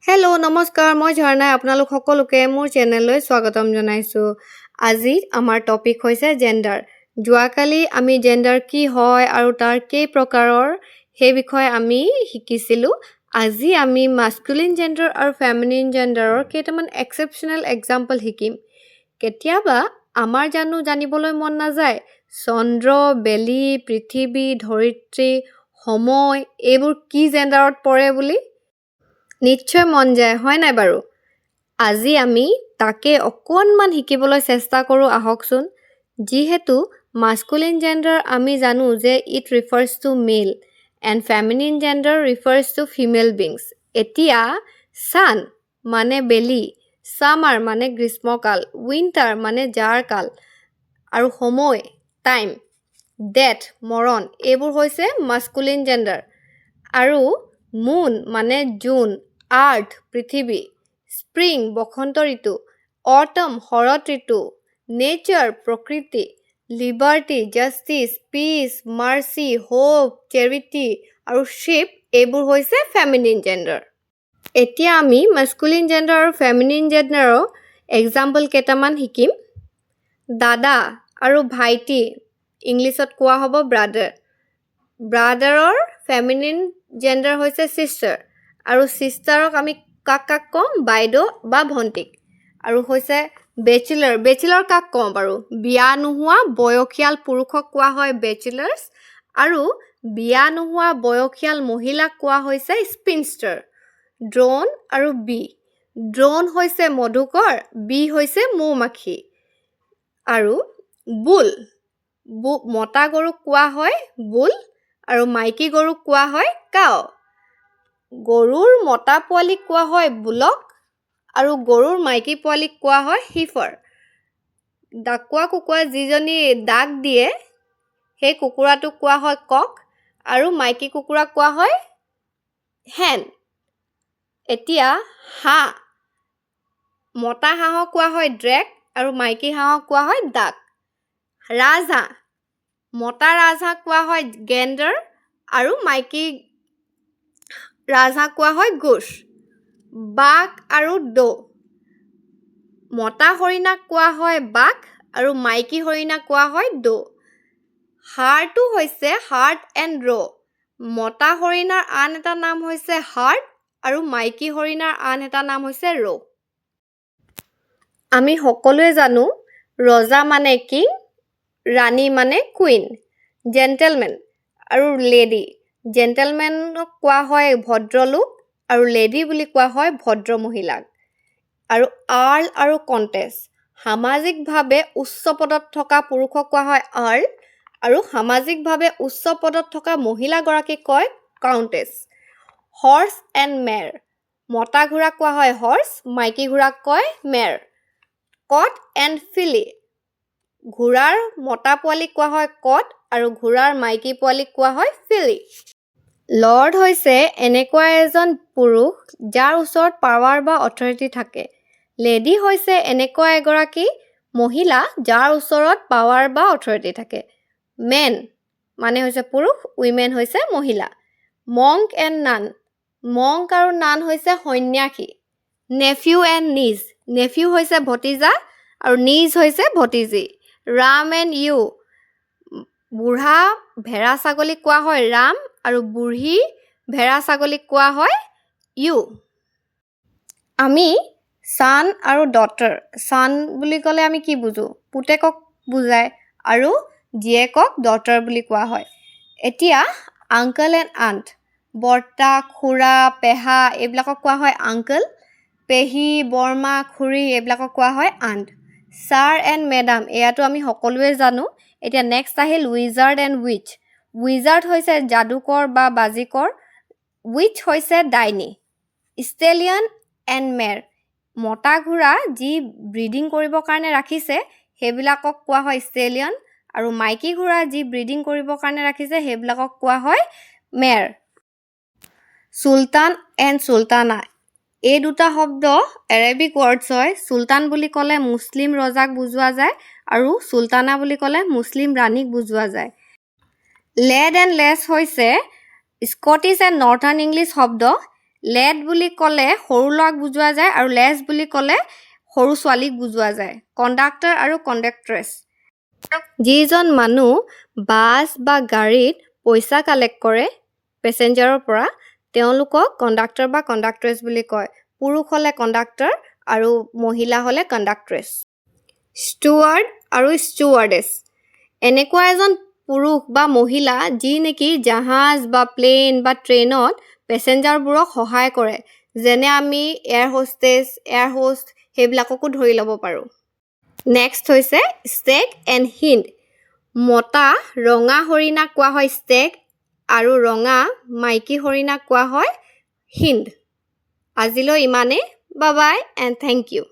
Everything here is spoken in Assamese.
হেল্ল' নমস্কাৰ, মই ঝৰ্ণাই আপোনালোক সকলোকে মোৰ চেনেললৈ স্বাগতম জনাইছোঁ। আজি আমাৰ টপিক হৈছে জেণ্ডাৰ। যোৱাকালি আমি জেণ্ডাৰ কি হয় আৰু তাৰ কেই প্ৰকাৰৰ সেই বিষয়ে আমি শিকিছিলোঁ। আজি আমি মাস্কুলিন জেণ্ডাৰ আৰু ফেমিনিন জেণ্ডাৰৰ কেইটামান এক্সেপশ্যনেল এক্সাম্পল শিকিম। কেতিয়াবা আমাৰ জানিবলৈ মন নাযায় চন্দ্ৰ, বেলি, পৃথিৱী, ধৰিত্ৰী, সময় এইবোৰ কি জেণ্ডাৰত পৰে বুলি? নিশ্চয় মন যায়, হয় নাই বাৰু? আজি আমি তাকে অকণমান শিকিবলৈ চেষ্টা কৰোঁ আহকচোন। যিহেতু মাস্কুলিন জেণ্ডাৰ আমি জানো যে it refers to male and feminine gender refers to female beings. এতিয়া ছান মানে বেলি, ছামাৰ মানে গ্ৰীষ্মকাল, উইণ্টাৰ মানে জাঁৰ কাল আৰু সময় টাইম, ডেথ মৰণ এইবোৰ হৈছে মাস্কুলিন জেণ্ডাৰ। আৰু মুন মানে জুন, আৰ্থ পৃথিৱী, স্প্ৰিং বসন্ত ঋতু, অটম শৰৎ ঋতু, নেচাৰ প্ৰকৃতি, liberty justice, peace mercy, hope charity আৰু শ্বিপ এইবোৰ হৈছে ফেমিনিন জেণ্ডাৰ। এতিয়া আমি মাস্কুলিন জেণ্ডাৰ আৰু ফেমিনিন জেণ্ডাৰৰ এক্সাম্পল কেইটামান শিকিম। দাদা আৰু ভাইটি, ইংলিছত কোৱা হ'ব ব্ৰাদাৰ। ব্ৰাদাৰৰ ফেমিনিন জেণ্ডাৰ হৈছে ছিষ্টাৰ আৰু ছিষ্টাৰক আমি কাক ক'ম? বাইদেউ বা ভণ্টিক। আৰু হৈছে বেচেলাৰ, বেচেলাৰ কাক ক'ম বাৰু? বিয়া নোহোৱা বয়সীয়াল পুৰুষক কোৱা হয় বেচেলাৰ্ছ আৰু বিয়া নোহোৱা বয়সীয়াল মহিলাক কোৱা হৈছে স্পিনষ্টাৰ। ড্ৰোন আৰু বি, ড্ৰোন হৈছে মধুকৰ, বি হৈছে মৌ-মাখি। আৰু বুল, মতা গৰুক কোৱা হয় বুল আৰু মাইকী গৰুক কোৱা হয় কাও। গৰুৰ মতা পোৱালিক কোৱা হয় বুলক আৰু গৰুৰ মাইকী পোৱালিক কোৱা হয় হিফাৰ। ডাকুৱা কুকুৰা যিজনী ডাক দিয়ে সেই কুকুৰাটোক কোৱা হয় কক আৰু মাইকী কুকুৰাক কোৱা হয় হেন। এতিয়া হাঁহ, মতা হাঁহক কোৱা হয় ড্ৰেক আৰু মাইকী হাঁহক কোৱা হয় ডাক। ৰাজহাঁহ, মতা ৰাজহাঁহক কোৱা হয় গেণ্ডাৰ আৰু মাইকী ৰাজহাঁহক কোৱা হয় গোছ। বাঘ আৰু দো, মতা হৰিণাক কোৱা হয় বাঘ আৰু মাইকী হৰিণাক কোৱা হয় দো। হাৰটো হৈছে হাৰ্ট এণ্ড ৰ, মতা হৰিণাৰ আন এটা নাম হৈছে হাৰ্ট আৰু মাইকী হৰিণাৰ আন এটা নাম হৈছে ৰ। আমি সকলোৱে জানো ৰজা মানে কিং, ৰাণী মানে কুইন। জেণ্টেলমেন আৰু লেডি, জেণ্টেলমেনক কোৱা হয় ভদ্ৰলোক আৰু লেডি বুলি কোৱা হয় ভদ্ৰ মহিলাক। আৰু আৰ্ল আৰু কণ্টেছ, সামাজিকভাৱে উচ্চ পদত থকা পুৰুষক কোৱা হয় আৰ্ল আৰু সামাজিকভাৱে উচ্চ পদত থকা মহিলাগৰাকীক কয় কাউণ্টেছ। হৰ্চ এণ্ড মেৰ, মতা ঘোঁৰাক কোৱা হয় হৰ্চ, মাইকী ঘোঁৰাক কয় মেৰ। কট এণ্ড ফিলি, ঘোঁৰাৰ মতা পোৱালিক কোৱা হয় কট আৰু ঘোঁৰাৰ মাইকী পোৱালিক কোৱা হয় ফিলি। লৰ্ড হৈছে এনেকুৱা এজন পুৰুষ যাৰ ওচৰত পাৱাৰ বা অথৰিটি থাকে। লেডি হৈছে এনেকুৱা এগৰাকী মহিলা যাৰ ওচৰত পাৱাৰ বা অথৰিটি থাকে। মেন মানে হৈছে পুৰুষ, উইমেন হৈছে মহিলা। মংক এণ্ড নান, মংক আৰু নান হৈছে সন্যাসী। নেফিউ এণ্ড নিজ, নেফিউ হৈছে ভতিজা আৰু নিজ হৈছে ভতিজী। ৰাম এণ্ড ইউ, বুঢ়া ভেড়া ছাগলীক কোৱা হয় ৰাম আৰু বুঢ়ী ভেড়া ছাগলীক কোৱা হয় ইউ। আমি ছান আৰু ডটাৰ, ছান বুলি ক'লে আমি কি বুজোঁ? পুতেকক বুজায় আৰু জীয়েকক ডটাৰ বুলি কোৱা হয়। এতিয়া আংকল এণ্ড আণ্ট, বৰ্তা খুৰা পেহা এইবিলাকক কোৱা হয় আংকল, পেহী বৰমা খুৰী এইবিলাকক কোৱা হয় আণ্ট। ছাৰ এণ্ড মেডাম এয়াতো আমি সকলোৱে জানো। এতিয়া নেক্সট আহিল উইজাৰ্ড এণ্ড উইচ, উইজাৰ্ড হৈছে যাদুকৰ বা বাজিকৰ, উইচ হৈছে ডাইনী। ষ্টেলিয়ন এণ্ড মেৰ, মতা ঘোঁৰা যি ব্ৰিডিং কৰিবৰ কাৰণে ৰাখিছে সেইবিলাকক কোৱা হয় ষ্টেলিয়ন আৰু মাইকী ঘোঁৰা যি ব্ৰিডিং কৰিবৰ কাৰণে ৰাখিছে সেইবিলাকক কোৱা হয় মেৰ। চুলতান এণ্ড চুলতানা, এই দুটা শব্দ এৰেবিক ৱৰ্ডছ হয়। চুলতান বুলি ক'লে মুছলিম ৰজাক বুজোৱা যায় আৰু চুলতানা বুলি ক'লে মুছলিম ৰাণীক বুজোৱা যায়। লেড এণ্ড লেছ হৈছে স্কটিছ এণ্ড নৰ্থাৰ্ণ ইংলিছ শব্দ। লেড বুলি ক'লে সৰু ল'ৰাক বুজোৱা যায় আৰু লেছ বুলি ক'লে সৰু ছোৱালীক বুজোৱা যায়। কণ্ডাক্টৰ আৰু কণ্ডাক্ট্ৰেছ, যিজন মানুহ বাছ বা গাড়ীত পইচা কালেক্ট কৰে পেছেঞ্জাৰৰ পৰা, তেওঁলোকক কণ্ডাক্টৰ বা কণ্ডাক্ট্ৰেছ বুলি কয়। পুৰুষ হ'লে কণ্ডাক্টৰ আৰু মহিলা হ'লে কণ্ডাক্ট্ৰেছ। ষ্টুৱাৰ্ড আৰু ষ্টুৱাৰ্ডেছ, এনেকুৱা এজন পুৰুষ বা মহিলা যি নেকি জাহাজ বা প্লেন বা ট্ৰেইনত পেছেঞ্জাৰবোৰক সহায় কৰে, যেনে আমি এয়াৰ হোষ্টেছ, এয়াৰ হোষ্ট সেইবিলাককো ধৰি ল'ব পাৰোঁ। নেক্সট হৈছে ষ্টেগ এণ্ড হিণ্ড। মতা ৰঙা হৰিণাক কোৱা হয় ষ্টেগ আৰু ৰঙা মাইকী হৰিণাক কোৱা হয় হিণ্ড। আজিলৈ ইমানেই। Bye bye and thank U.